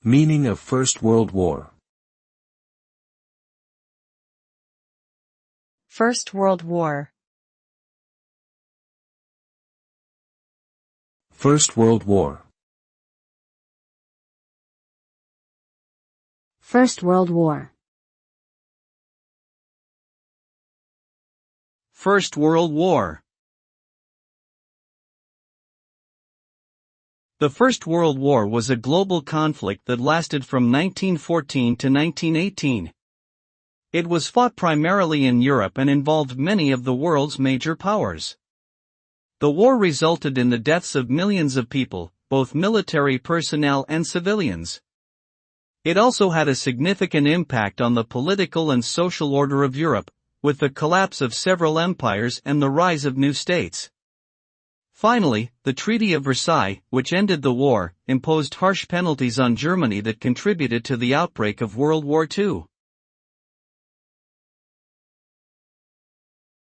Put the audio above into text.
Meaning of First World War. First World War. First World War. First World War. First World War. The First World War was a global conflict that lasted from 1914 to 1918. It was fought primarily in Europe and involved many of the world's major powers. The war resulted in the deaths of millions of people, both military personnel and civilians. It also had a significant impact on the political and social order of Europe, with the collapse of several empires and the rise of new states. Finally, the Treaty of Versailles, which ended the war, imposed harsh penalties on Germany that contributed to the outbreak of World War II.